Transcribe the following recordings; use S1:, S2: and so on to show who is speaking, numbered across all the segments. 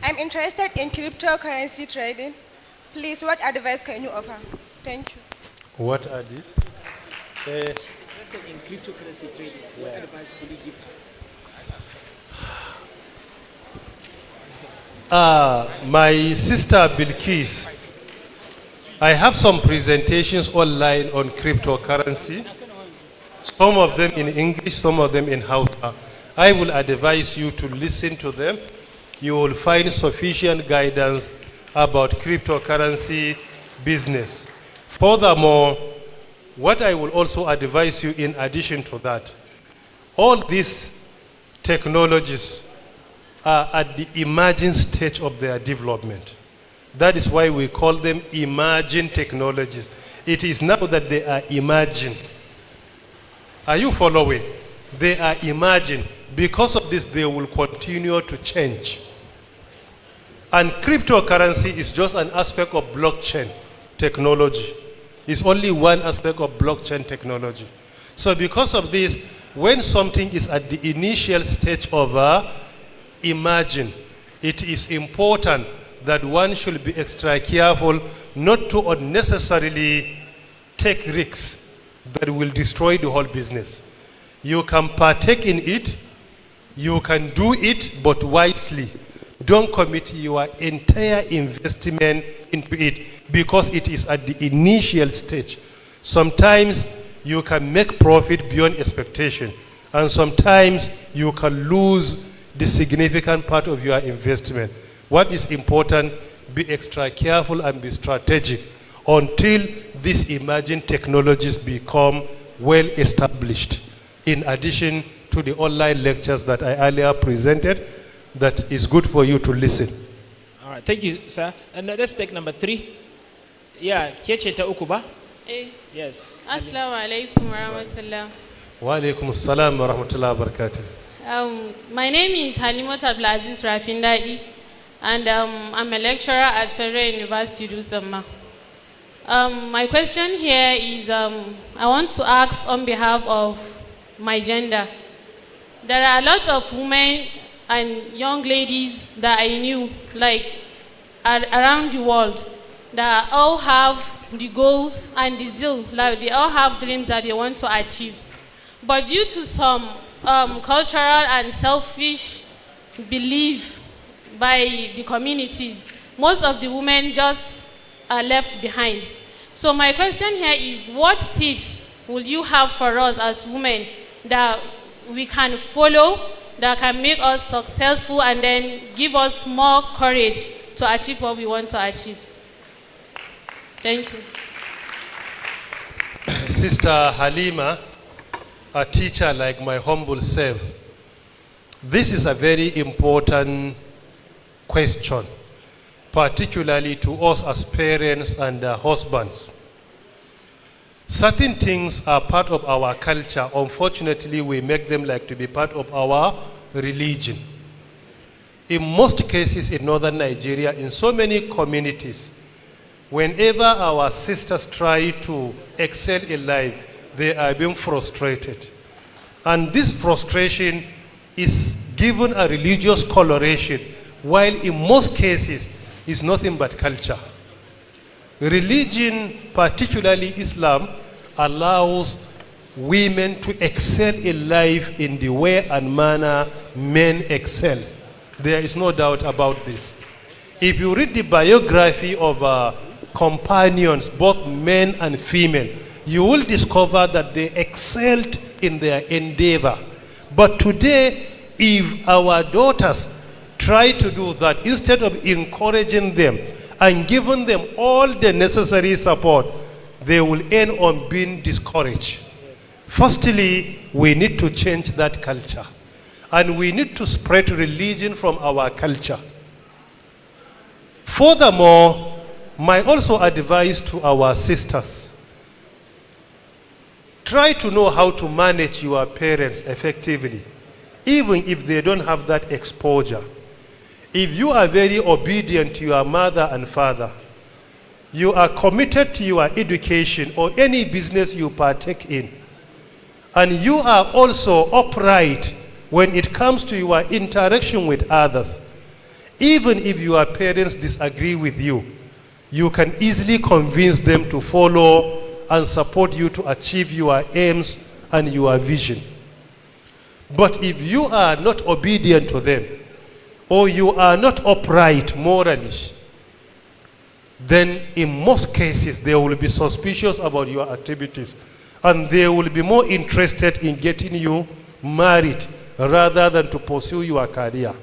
S1: I'm interested in cryptocurrency trading. Please, what advice can you offer? Thank you.
S2: What are the?
S3: She's interested in cryptocurrency trading. What advice would you give her?
S2: My sister Bilkis, I have some presentations online on cryptocurrency, some of them in English, some of them in Hausa. I will advise you to listen to them. You will find sufficient guidance about cryptocurrency business. Furthermore, what I will also advise you in addition to that, all these technologies are at the emerging stage of their development. That is why we call them emerging technologies. It is now that they are emerging. Are you following? They are emerging. Because of this, they will continue to change. And cryptocurrency is just an aspect of blockchain technology. It's only one aspect of blockchain technology. So because of this, when something is at the initial stage of emerging, it is important that one should be extra careful not to unnecessarily take risks that will destroy the whole business. You can partake in it, you can do it, but wisely. Don't commit your entire investment into it because it is at the initial stage. Sometimes you can make profit beyond expectation, and sometimes you can lose the significant part of your investment. What is important, be extra careful and be strategic until these emerging technologies become well established. In addition to the online lectures that I earlier presented, that is good for you to listen.
S3: All right, thank you, sir. And let's take number 3. Yeah, Kiecheta Ukuba. Yes.
S4: Assalamu alaikum wa rahmatullah.
S2: Wa alaikum assalam wa rahmatullahi wa barakatuh.
S4: My name is Halimot Abdulaziz Rafindadi, and I'm a lecturer at Federal University Dusama. My question here is I want to ask on behalf of my gender. There are a lot of women and young ladies that I knew, like around the world, that all have the goals and the zeal, like they all have dreams that they want to achieve. But due to some cultural and selfish belief by the communities, most of the women just are left behind. So my question here is, what tips will you have for us as women that we can follow, that can make us successful and then give us more courage to achieve what we want to achieve? Thank you.
S2: Sister Halima, a teacher like my humble self, this is a very important question, particularly to us as parents and husbands. Certain things are part of our culture. Unfortunately, we make them like to be part of our religion. In most cases in northern Nigeria, in so many communities, whenever our sisters try to excel in life, they are being frustrated. And this frustration is given a religious coloration, while in most cases, it's nothing but culture. Religion, particularly Islam, allows women to excel in life in the way and manner men excel. There is no doubt about this. If you read the biography of companions, both men and female, you will discover that they excelled in their endeavor. But today, if our daughters try to do that, instead of encouraging them and giving them all the necessary support, they will end on being discouraged. Firstly, we need to change that culture. And we need to spread religion from our culture. Furthermore, my also advice to our sisters, try to know how to manage your parents effectively, even if they don't have that exposure. If you are very obedient to your mother and father, you are committed to your education or any business you partake in, and you are also upright when it comes to your interaction with others, even if your parents disagree with you, you can easily convince them to follow and support you to achieve your aims and your vision. But if you are not obedient to them, or you are not upright morally, then in most cases they will be suspicious about your activities, and they will be more interested in getting you married rather than to pursue your career.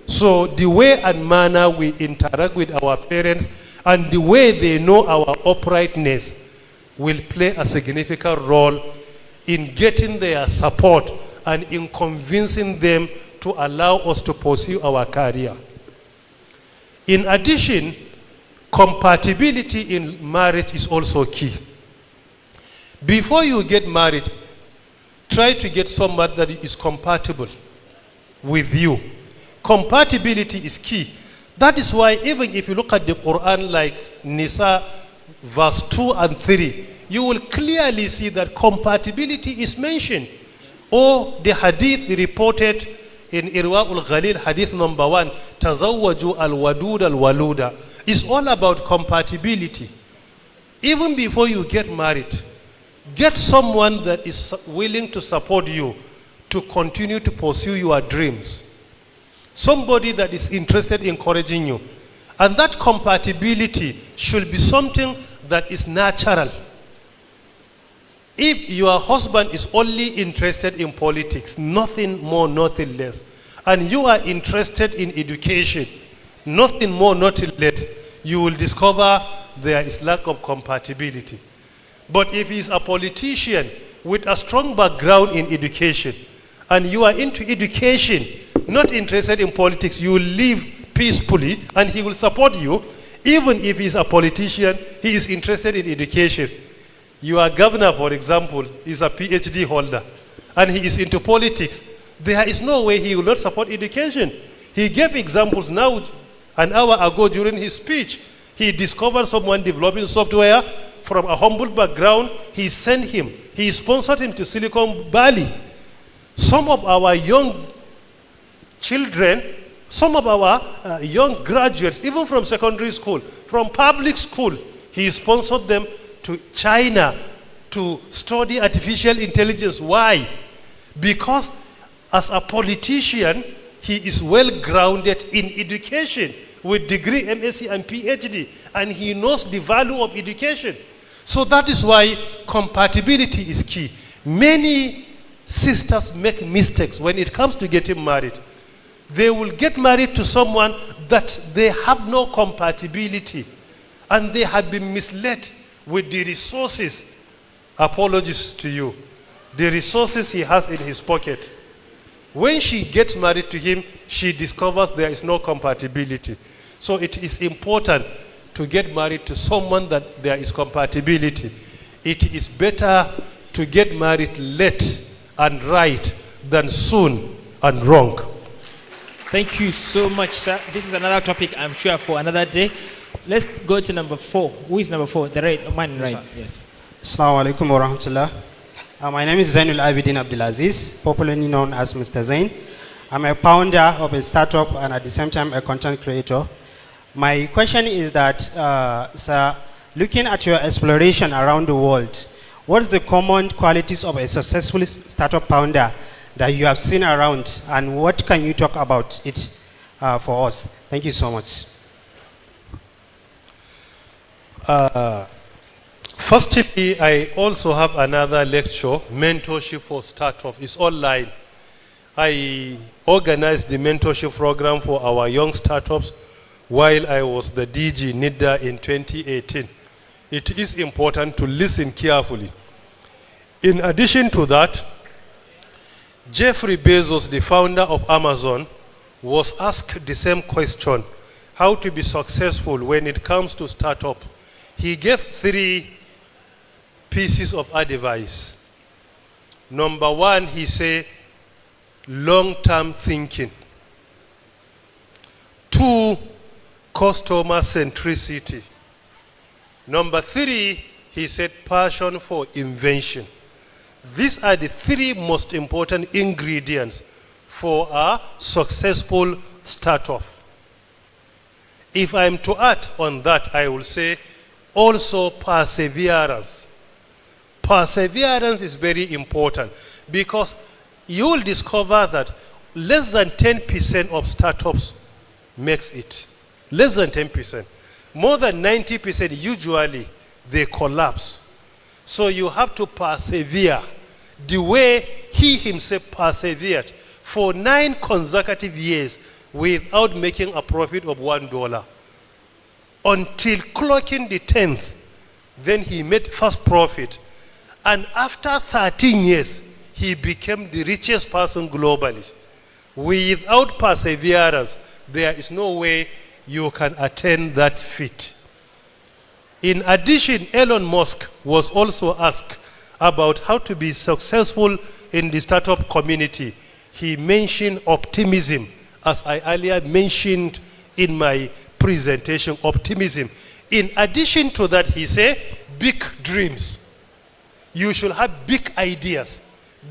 S2: So the way and manner we interact with our parents and the way they know our uprightness will play a significant role in getting their support and in convincing them to allow us to pursue our career. In addition, compatibility in marriage is also key. Before you get married, try to get someone that is compatible with you. Compatibility is key. That is why even if you look at the Qur'an like Nisa verse 2 and 3, you will clearly see that compatibility is mentioned. Or the hadith reported in Irwa'ul Ghalil, hadith number 1, Tazawwaju al-wadud al-waluda, is all about compatibility. Even before you get married, get someone that is willing to support you to continue to pursue your dreams. Somebody that is interested in encouraging you. And that compatibility should be something that is natural. If your husband is only interested in politics, nothing more, nothing less, and you are interested in education, nothing more, nothing less, you will discover there is lack of compatibility. But if he is a politician with a strong background in education, and you are into education, not interested in politics, you will live peacefully and he will support you. Even if he is a politician, he is interested in education. Your governor, for example, is a PhD holder and he is into politics. There is no way he will not support education. He gave examples now, an hour ago during his speech. He discovered someone developing software from a humble background. He sent him, he sponsored him to Silicon Valley. Some of our young children, some of our young graduates, even from secondary school, from public school, he sponsored them to China to study artificial intelligence. Why? Because as a politician, he is well grounded in education with degree, MSc and PhD, and he knows the value of education. So that is why compatibility is key. Many sisters make mistakes when it comes to getting married. They will get married to someone that they have no compatibility, and they have been misled with the resources. Apologies to you. The resources he has in his pocket. When she gets married to him, she discovers there is no compatibility. So it is important to get married to someone that there is compatibility. It is better to get married late and right than soon and wrong.
S3: Thank you so much, sir. This is another topic, I'm sure, for another day. Let's go to number 4. Who is number 4? The right man, right? Yes.
S5: Assalamu alaikum wa rahmatullah. My name is Zainul Abidin Abdulaziz, popularly known as Mr. Zain. I'm a founder of a startup and at the same time a content creator. My question is that, sir, looking at your exploration around the world, what is the common qualities of a successful startup founder that you have seen around, and what can you talk about it for us? Thank you so much.
S2: Firstly, I also have another lecture, Mentorship for Startup. It's online. I organized the mentorship program for our young startups while I was the DG NIDA in 2018. It is important to listen carefully. In addition to that, Jeffrey Bezos, the founder of Amazon, was asked the same question, how to be successful when it comes to startup. He gave 3 pieces of advice. Number 1, he said, long-term thinking. 2, customer centricity. Number 3, he said, passion for invention. These are the three most important ingredients for a successful startup. If I'm to add on that, I will say also perseverance. Perseverance is very important because you will discover that less than 10% of startups makes it. Less than 10%. More than 90% usually they collapse. So you have to persevere the way he himself persevered for 9 consecutive years without making a profit of $1 until clocking the 10th. Then he made first profit, and after 13 years he became the richest person globally. Without perseverance, there is no way you can attain that feat. In addition, Elon Musk was also asked about how to be successful in the startup community. He mentioned optimism, as I earlier mentioned in my presentation, optimism. In addition to that, he said, big dreams. You should have big ideas,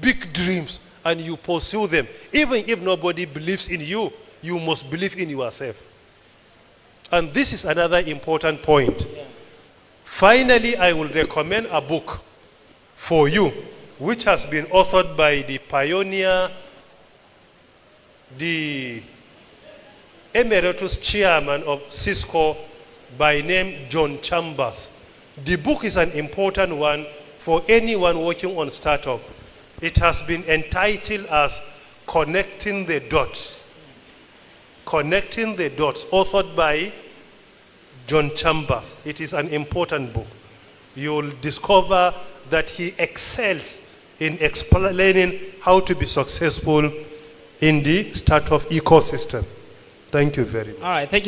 S2: big dreams, and you pursue them. Even if nobody believes in you, you must believe in yourself. And this is another important point. Yeah. Finally, I will recommend a book for you, which has been authored by the pioneer, the emeritus chairman of Cisco by name John Chambers. The book is an important one for anyone working on startup. It has been entitled as Connecting the Dots. Connecting the Dots, authored by John Chambers. It is an important book. You'll discover that he excels in explaining how to be successful in the startup ecosystem. Thank you very much.
S3: All right, thank you.